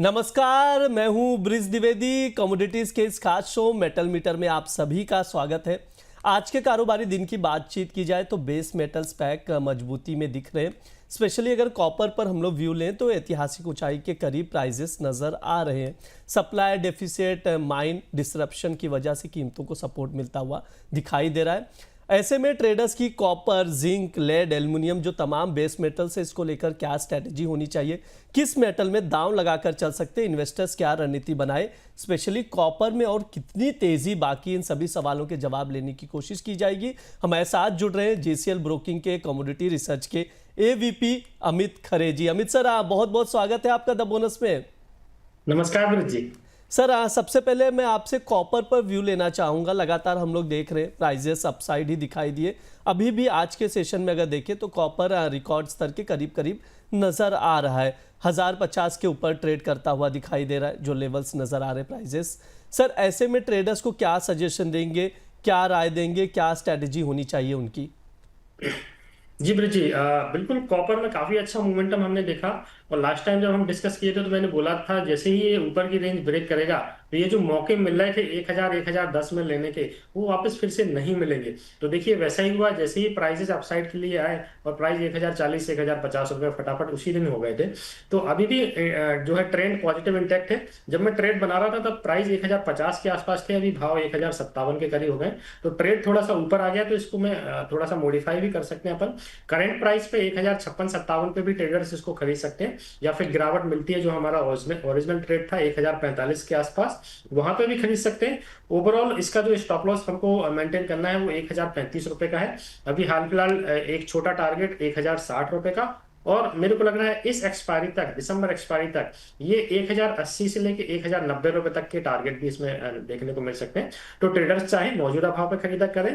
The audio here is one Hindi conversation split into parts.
नमस्कार, मैं हूं ब्रिज द्विवेदी। कमोडिटीज के इस खास शो मेटल मीटर में आप सभी का स्वागत है। आज के कारोबारी दिन की बातचीत की जाए तो बेस मेटल्स पैक मजबूती में दिख रहे हैं। स्पेशली अगर कॉपर पर हम लोग व्यू लें तो ऐतिहासिक ऊंचाई के करीब प्राइजेस नजर आ रहे हैं। सप्लाई डेफिसिट, माइन डिसरप्शन की वजह से कीमतों को सपोर्ट मिलता हुआ दिखाई दे रहा है। ऐसे में ट्रेडर्स की कॉपर, जिंक, लेड, एल्युमिनियम जो तमाम बेस मेटल्स है, इसको लेकर क्या स्ट्रेटजी होनी चाहिए, किस मेटल में दांव लगाकर चल सकते हैं, इन्वेस्टर्स क्या रणनीति बनाए, स्पेशली कॉपर में, और कितनी तेजी बाकी, इन सभी सवालों के जवाब लेने की कोशिश की जाएगी। हमारे साथ जुड़ रहे हैं जेसीएल ब्रोकिंग के कमोडिटी रिसर्च के एवीपी अमित खरे जी। अमित सर, बहुत बहुत स्वागत है आपका द बोनस में। नमस्कार ब्रिज जी। सर, सबसे पहले मैं आपसे कॉपर पर व्यू लेना चाहूँगा। लगातार हम लोग देख रहे हैं प्राइजेस अपसाइड ही दिखाई दिए। अभी भी आज के सेशन में अगर देखें तो कॉपर रिकॉर्ड स्तर के करीब करीब नज़र आ रहा है। 1050 के ऊपर ट्रेड करता हुआ दिखाई दे रहा है, जो लेवल्स नज़र आ रहे हैं प्राइजेस। सर, ऐसे में ट्रेडर्स को क्या सजेशन देंगे, क्या राय देंगे, क्या स्ट्रैटेजी होनी चाहिए उनकी? जी ब्रिज जी, बिल्कुल कॉपर में काफी अच्छा मोमेंटम हमने देखा। और लास्ट टाइम जब हम डिस्कस किए थे तो मैंने बोला था जैसे ही ये ऊपर की रेंज ब्रेक करेगा तो ये जो मौके मिल रहे थे 1010 में लेने के, वो वापस फिर से नहीं मिलेंगे। तो देखिए वैसा ही हुआ, जैसे ही प्राइसेस अपसाइड के लिए आए और प्राइस 1040 से 1050 रुपए फटाफट उसी दिन हो गए थे। तो अभी भी जो है ट्रेंड पॉजिटिव इंटैक्ट है। जब मैं ट्रेड बना रहा था तब प्राइस 1050 के आसपास थे, अभी भाव 1057 के करीब हो गए। तो ट्रेड थोड़ा सा ऊपर आ गया, तो इसको मैं थोड़ा सा मॉडिफाई भी कर सकते हैं अपन। करंट प्राइस पे 1056-57 पे भी ट्रेडर्स इसको खरीद सकते हैं, या फिर गिरावट मिलती है जो हमारा ओरिजिनल ट्रेड था 1045 के आसपास, वहां पे भी खरीद सकते हैं। ओवरऑल इसका जो स्टॉप लॉस हमको मेंटेन करना है वो 1035 रुपए का है। अभी हाल फिलहाल एक छोटा टारगेट 1060 रुपए का, और मेरे को लग रहा है इस एक्सपायरी तक, दिसंबर एक्सपायरी तक, ये 1080 से लेके 1090 रुपए तक के टारगेट भी इसमें देखने को मिल सकते हैं। तो ट्रेडर्स चाहे मौजूदा भाव पे खरीदा करें,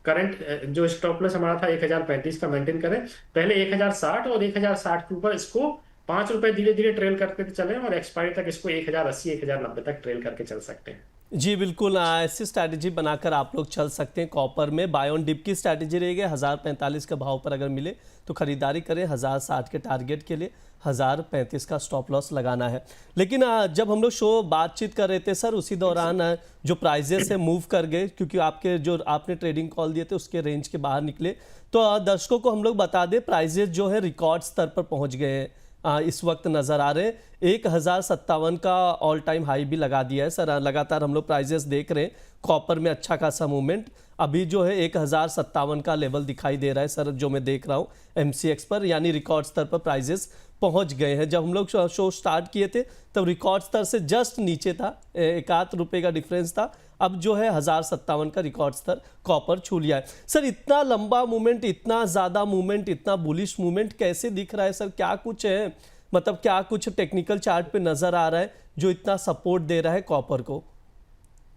करंट जो स्टॉप लॉस हमारा था 1035 का मेंटेन करें, पहले 1060 और 1060 के ऊपर इसको 5 रुपए धीरे धीरे ट्रेल करके चलें, और एक्सपायरी तक इसको 1080 1090 तक ट्रेल करके चल सकते हैं। जी बिल्कुल, ऐसी स्ट्रैटेजी बनाकर आप लोग चल सकते हैं। कॉपर में बाय ऑन डिप की स्ट्रैटेजी रहेगी। 1045 के भाव पर अगर मिले तो खरीदारी करें। 1060 के टारगेट के लिए 1035 का स्टॉप लॉस लगाना है। लेकिन जब हम लोग शो बातचीत कर रहे थे सर, उसी दौरान जो प्राइजेस है मूव कर गए, क्योंकि आपके जो आपने ट्रेडिंग कॉल दिए थे उसके रेंज के बाहर निकले। तो दर्शकों को हम लोग बता दें, प्राइजेस जो है रिकॉर्ड स्तर पर पहुंच गए हैं। इस वक्त नज़र आ रहे हैं। 1057 का ऑल टाइम हाई भी लगा दिया है सर। लगातार हम लोग प्राइजेस देख रहे हैं, कॉपर में अच्छा खासा मूवमेंट। अभी जो है 1057 का लेवल दिखाई दे रहा है सर, जो मैं देख रहा हूँ एमसीएक्स पर, यानी रिकॉर्ड स्तर पर प्राइजेस पहुंच गए हैं। जब हम लोग शो स्टार्ट किए थे तब रिकॉर्ड स्तर से जस्ट नीचे था, 1 रुपये का डिफरेंस था। अब जो है 1057 का रिकॉर्ड स्तर कॉपर छू लिया है। सर, इतना लंबा मूवमेंट, इतना ज़्यादा मूवमेंट, इतना बुलिश मूवमेंट कैसे दिख रहा है सर? क्या कुछ है, मतलब क्या कुछ टेक्निकल चार्ट पे नज़र आ रहा है जो इतना सपोर्ट दे रहा है कॉपर को?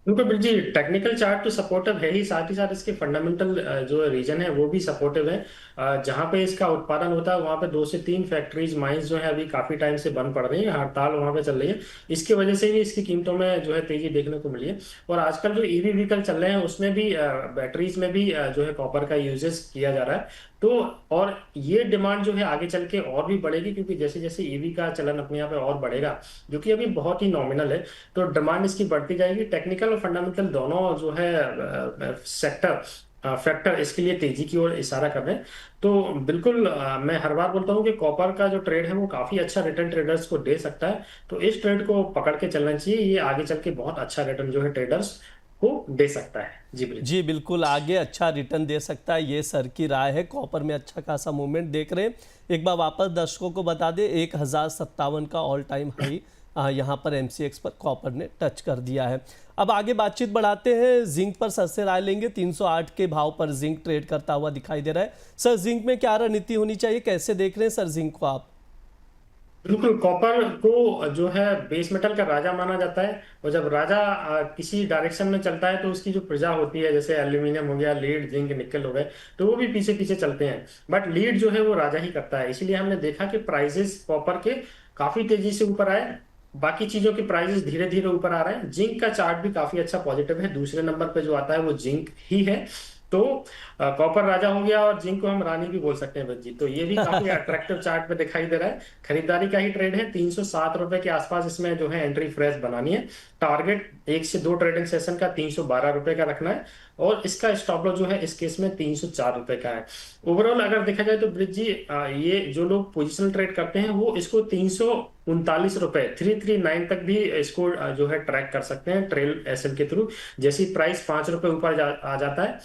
बिल्कुल बिल्कुल जी, टेक्निकल चार्ट तो सपोर्टिव है ही, साथ ही साथ इसके फंडामेंटल जो रीजन है वो भी सपोर्टिव है। जहाँ पे इसका उत्पादन होता है वहाँ पे 2 से 3 फैक्ट्रीज, माइंस जो है अभी काफी टाइम से बंद पड़ रही है, हड़ताल वहाँ पे चल रही है। इसकी वजह से भी इसकी कीमतों में जो है तेजी देखने को मिली है। और आजकल जो ईवी व्हीकल चल रहे हैं उसमें भी बैटरीज में भी जो है कॉपर का यूजेस किया जा रहा है। तो और ये डिमांड जो है आगे चल के और भी बढ़ेगी, क्योंकि जैसे जैसे ईवी का चलन अपने यहाँ पे और बढ़ेगा, जो कि अभी बहुत ही नॉमिनल है, तो डिमांड इसकी बढ़ती जाएगी। टेक्निकल और फंडामेंटल दोनों जो है सेक्टर फैक्टर इसके लिए तेजी की ओर इशारा कर रहे हैं। तो बिल्कुल मैं हर बार बोलता हूँ कि कॉपर का जो ट्रेड है वो काफी अच्छा रिटर्न ट्रेडर्स को दे सकता है। तो इस ट्रेड को पकड़ के चलना चाहिए, ये आगे चल के बहुत अच्छा रिटर्न जो है ट्रेडर्स को दे सकता है। जी ब्रिज। जी बिल्कुल, आगे अच्छा रिटर्न दे सकता है, ये सर की राय है। कॉपर में अच्छा खासा मूवमेंट देख रहे हैं। एक बार वापस दर्शकों को बता दें, 1057 का ऑल टाइम हाई यहाँ पर एमसीएक्स पर कॉपर ने टच कर दिया है। अब आगे बातचीत बढ़ाते हैं, जिंक पर सर से राय लेंगे। 308 के भाव पर जिंक ट्रेड करता हुआ दिखाई दे रहा है। सर, जिंक में क्या रणनीति होनी चाहिए, कैसे देख रहे हैं सर जिंक को आप? बिल्कुल, कॉपर को जो है बेस मेटल का राजा माना जाता है। और जब राजा किसी डायरेक्शन में चलता है तो उसकी जो प्रजा होती है, जैसे एल्यूमिनियम हो गया, लीड, जिंक, निकल हो गए, तो वो भी पीछे पीछे चलते हैं। बट लीड जो है वो राजा ही करता है। इसीलिए हमने देखा कि प्राइजेस कॉपर के काफी तेजी से ऊपर आए, बाकी चीजों के प्राइजेस धीरे धीरे ऊपर आ रहे हैं। जिंक का चार्ट भी काफी अच्छा पॉजिटिव है, दूसरे नंबर पे जो आता है वो जिंक ही है। तो कॉपर राजा हो गया और जिंक को हम रानी भी बोल सकते हैं बच्ची। तो ये भी काफी अट्रैक्टिव चार्ट पे दिखाई दे रहा है। खरीदारी का ही ट्रेड है, 307 रुपए के आसपास इसमें जो है एंट्री फ्रेश बनानी है। टारगेट 1 से 2 ट्रेडिंग सेशन का 312 रुपए का रखना है, और इसका स्टॉप लॉस जो है इस केस में 304 रुपए का है। ओवरऑल अगर देखा जाए तो ब्रिज जी, ये जो लोग पोजिशनल ट्रेड करते हैं वो इसको 339 रुपए 339 तक भी इसको जो है ट्रैक कर सकते हैं ट्रेल एसएल के थ्रू। जैसी प्राइस 5 रुपए ऊपर आ जाता है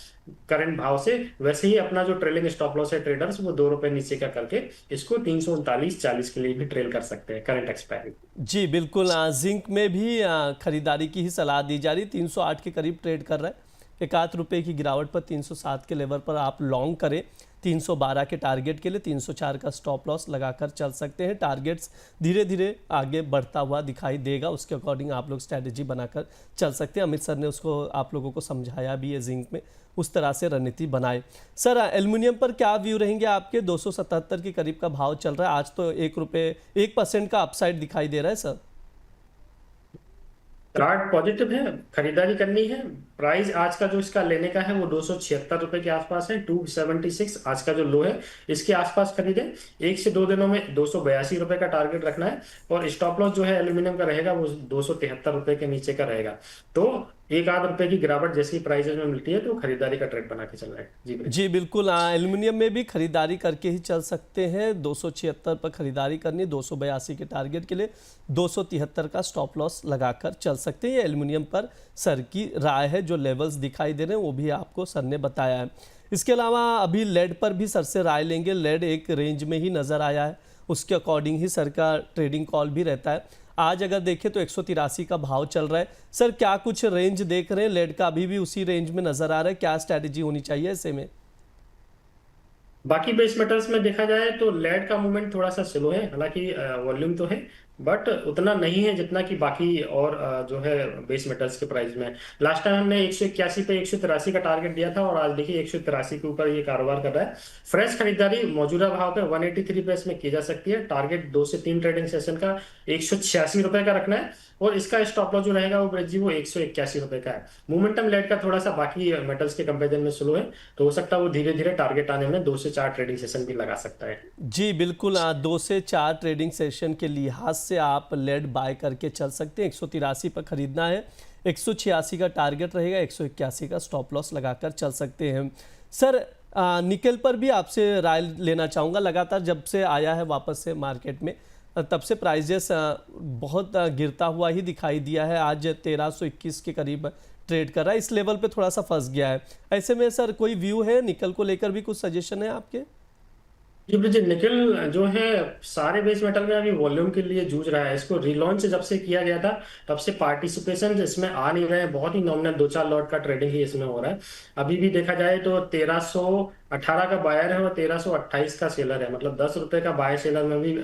करंट भाव से, वैसे ही अपना जो ट्रेलिंग स्टॉप लॉस है ट्रेडर्स, वो 2 रुपए नीचे का करके इसको 339.40 के लिए भी ट्रेल कर सकते हैं करंट एक्सपायरी। जी बिल्कुल, जिंक में भी खरीदारी की ही सलाह दी जा रही, 308 के करीब ट्रेड कर रहा है। एक आध रुपये की गिरावट पर 307 के लेवल पर आप लॉन्ग करें, 312 के टारगेट के लिए 304 का स्टॉप लॉस लगाकर चल सकते हैं। टारगेट्स धीरे धीरे आगे बढ़ता हुआ दिखाई देगा, उसके अकॉर्डिंग आप लोग स्ट्रैटेजी बनाकर चल सकते हैं। अमित सर ने उसको आप लोगों को समझाया भी है, जिंक में उस तरह से रणनीति बनाए। सर एल्युमिनियम पर क्या व्यू रहेंगे आपके? 277 के करीब का भाव चल रहा है, आज तो 1% का अपसाइड दिखाई दे रहा है सर। चार्ट पॉजिटिव है, खरीदारी करनी है। प्राइस आज का जो इसका लेने का है वो 276 रुपए के आसपास है, 276 आज का जो लो है इसके आसपास खरीदें। 1 से 2 दिनों में 282 रुपए का टारगेट रखना है, और स्टॉप लॉस जो है एल्यूमिनियम का रहेगा वो 273 रुपए के नीचे का रहेगा। तो 1 आध रुपए की गिरावट जैसी प्राइसेज में मिलती है तो खरीदारी का ट्रेड बना के चल रहा है। जी बिल्कुल, एल्युमिनियम में भी खरीदारी करके ही चल सकते हैं। 276 पर खरीदारी करनी, 282 के टारगेट के लिए 273 का स्टॉप लॉस लगाकर चल सकते हैं। ये एल्युमिनियम पर सर की राय है, जो लेवल्स दिखाई दे रहे हैं वो भी आपको सर ने बताया है। इसके अलावा अभी लेड पर भी सर से राय लेंगे। लेड एक रेंज में ही नज़र आया है, उसके अकॉर्डिंग ही सर का ट्रेडिंग कॉल भी रहता है। आज अगर देखें तो 183 का भाव चल रहा है। सर क्या कुछ रेंज देख रहे हैं? लेड का अभी भी उसी रेंज में नजर आ रहा है, क्या स्ट्रैटेजी होनी चाहिए ऐसे में? बाकी बेस मेटल्स में देखा जाए तो लेड का मूवमेंट थोड़ा सा स्लो है, हालांकि वॉल्यूम तो है बट उतना नहीं है जितना कि बाकी और जो है बेस मेटल्स के प्राइस में। लास्ट टाइम हमने 181 पे 183 का टारगेट दिया था, और आज देखिए 183 के ऊपर ये कारोबार कर रहा है। फ्रेश खरीदारी मौजूदा भाव पे 183 पे इसमें की जा सकती है। टारगेट 2 से 3 ट्रेडिंग सेशन का 186 रुपए का रखना है, और इसका स्टॉप लॉस जो रहेगा वो ब्रिज जी वो 181 रुपए का है। मोमेंटम लेड का थोड़ा सा बाकी मेटल्स के कंपेरिजन में स्लो है, तो हो सकता है वो धीरे धीरे टारगेट आने में 2 से 4 ट्रेडिंग सेशन भी लगा सकता है। जी बिल्कुल, 2 से 4 ट्रेडिंग सेशन के लिहाज से आप लेड बाय करके चल सकते हैं। 183 पर खरीदना है, 186 का टारगेट रहेगा, 181 का स्टॉप लॉस लगाकर चल सकते हैं। सर निकल पर भी आपसे राय लेना चाहूँगा। लगातार जब से आया है वापस से मार्केट में, तब से प्राइजेस बहुत गिरता हुआ ही दिखाई दिया है। आज 1321 के करीब ट्रेड कर रहा है, इस लेवल पे थोड़ा सा फंस गया है। ऐसे में सर कोई व्यू है निकल को लेकर भी, कुछ सजेशन है आपके? जी ब्रिज, निकल जो है सारे बेस मेटल में अभी वॉल्यूम के लिए जूझ रहा है। इसको रिलॉन्च जब से किया गया था तब से पार्टिसिपेशन इसमें आ नहीं रहे हैं, बहुत ही नॉमिनल 2-4 लॉट का ट्रेडिंग ही इसमें हो रहा है। अभी भी देखा जाए तो 1318 का बायर है और 1328 का सेलर है, मतलब 10 रुपए का बायर सेलर में भी,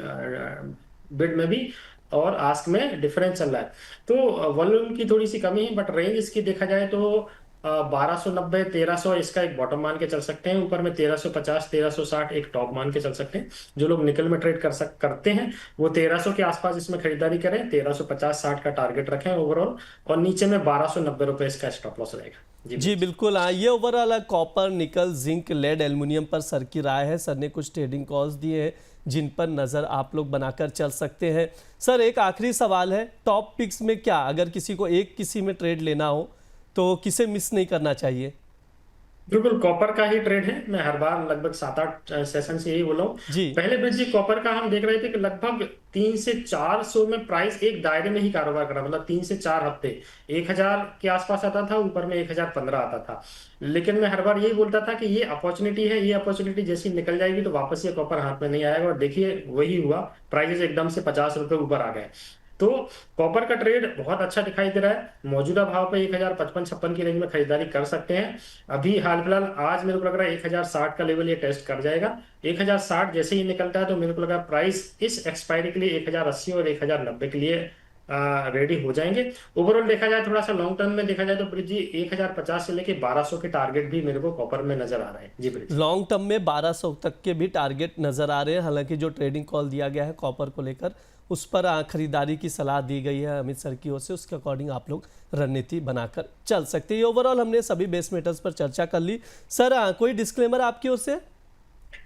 बिड में भी और आस्क में डिफरेंस चल रहा है। तो वॉल्यूम की थोड़ी सी कमी है, बट रेंज इसकी देखा जाए तो 1290 1300 इसका एक बॉटम मान के चल सकते हैं। ऊपर में 1350 1360 एक टॉप मान के चल सकते हैं। जो लोग निकल में ट्रेड करते हैं वो 1300 के आसपास इसमें खरीदारी करें, 1350-60 का टारगेट रखें ओवरऑल, और नीचे में 1290 रुपए इसका स्टॉप लॉस रहेगा। जी बिल्कुल, ये ओवरऑल कॉपर, निकल, जिंक, लेड, एल्युमिनियम पर सर की राय है। सर ने कुछ ट्रेडिंग कॉल्स दिए हैं जिन पर नज़र आप लोग बनाकर चल सकते हैं। सर एक आखिरी सवाल है, टॉप पिक्स में क्या, अगर किसी को एक किसी में ट्रेड लेना हो तो किसे मिस नहीं करना चाहिए? बिल्कुल कॉपर का ही ट्रेड है। मैं हर बार लगभग 7-8 सेशन से यही बोला हूँ। जी पहले ब्रिज जी कॉपर का हम देख रहे थे कि लगभग 300 से 400 में प्राइस एक दायरे में ही कारोबार करा, मतलब 3 से 4 हफ्ते 1000 के आसपास आता था, ऊपर में 1015 आता था। लेकिन मैं हर बार यही बोलता था कि ये अपॉर्चुनिटी है, ये अपॉर्चुनिटी जैसी निकल जाएगी तो वापस ये कॉपर हाथ में नहीं आएगा, और देखिए वही हुआ, प्राइसेस एकदम से 50 रुपए ऊपर आ गए। तो कॉपर का ट्रेड बहुत अच्छा दिखाई दे रहा है। मौजूदा भाव पे 1055-56 की रेंज में खरीदारी कर सकते हैं। अभी हाल फिलहाल आज मेरे को लग रहा है 1060 का लेवल ये टेस्ट कर जाएगा। 1060 जैसे ही निकलता है तो मेरे को लगा प्राइस इस एक्सपायरी के लिए 1080 और 1090 के लिए रेडी हो जाएंगे। ओवरऑल देखा जाए थोड़ा सा लॉन्ग टर्म में देखा जाए तो ब्रिज जी 1050 से लेके 1200 के टारगेट भी मेरे को कॉपर में नजर आ रहे हैं। जी ब्रिज, लॉन्ग टर्म में 1200 तक के भी टारगेट नज़र आ रहे हैं। हालांकि जो ट्रेडिंग कॉल दिया गया है कॉपर को लेकर उस पर खरीदारी की सलाह दी गई है अमित सर की ओर से, उसके अकॉर्डिंग आप लोग रणनीति बनाकर चल सकते हैं। ओवरऑल हमने सभी बेस मेटल्स पर चर्चा कर ली। सर कोई डिस्क्लेमर आपकी ओर से?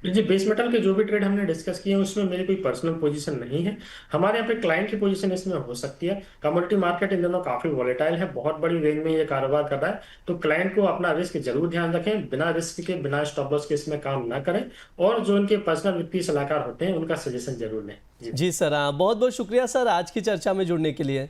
जी, बेस मेटल के जो भी ट्रेड हमने डिस्कस किए हैं उसमें मेरी कोई पर्सनल पोजीशन नहीं है। हमारे यहाँ पे क्लाइंट की पोजीशन इसमें हो सकती है। कमोडिटी मार्केट इन दिनों काफी वॉलेटाइल है, बहुत बड़ी रेंज में ये कारोबार कर रहा है, तो क्लाइंट को अपना रिस्क जरूर ध्यान रखें, बिना रिस्क के बिना स्टॉप लॉस के इसमें काम ना करें, और जो उनके पर्सनल वित्तीय सलाहकार होते हैं उनका सजेशन जरूर लें। जी, जी सर, बहुत बहुत शुक्रिया सर आज की चर्चा में जुड़ने के लिए।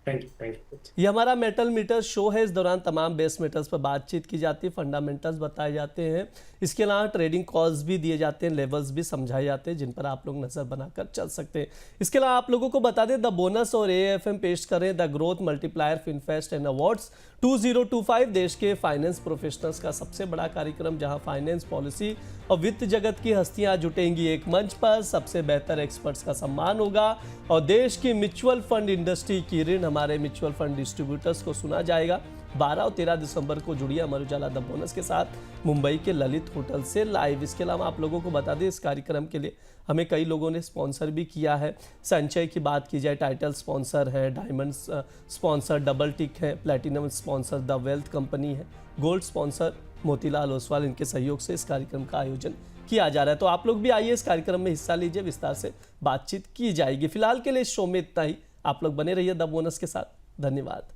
Thank you, thank you. ये हमारा मेटल मीटर शो है। इस दौरान तमाम बेस मेटल्स पर बातचीत की जाती है, फंडामेंटल्स बताए जाते हैं, इसके अलावा ट्रेडिंग कॉल्स भी दिए जाते हैं, लेवल्स भी समझाए जाते हैं जिन पर आप लोग नज़र बनाकर चल सकते हैं। इसके अलावा आप लोगों को बता दें द बोनस और AFM पेश करें the growth multiplier finfest and awards 2025 देश के फाइनेंस प्रोफेशनल्स का सबसे बड़ा कार्यक्रम, जहां फाइनेंस पॉलिसी और वित्त जगत की हस्तियां जुटेंगी एक मंच पर, सबसे बेहतर एक्सपर्ट्स का सम्मान होगा और देश की म्यूचुअल फंड इंडस्ट्री की ऋण हमारे म्यूचुअल फंड डिस्ट्रीब्यूटर्स को सुना जाएगा। 12 और 13 दिसंबर को जुड़िए अमर उजाला द बोनस के साथ मुंबई के ललित होटल से लाइव। इसके अलावा आप लोगों को बता दें इस कार्यक्रम के लिए हमें कई लोगों ने स्पॉन्सर भी किया है। संचय की बात की जाए, टाइटल स्पॉन्सर है, डायमंड स्पॉन्सर डबल टिक है, platinum sponsor the wealth company है, गोल्ड स्पॉन्सर मोतीलाल ओसवाल, इनके सहयोग से इस कार्यक्रम का आयोजन किया जा रहा है। तो आप लोग भी आइए इस कार्यक्रम में हिस्सा लीजिए, विस्तार से बातचीत की जाएगी। फिलहाल के लिए इस शो में इतना ही। आप लोग बने रहिए द बोनस के साथ। धन्यवाद।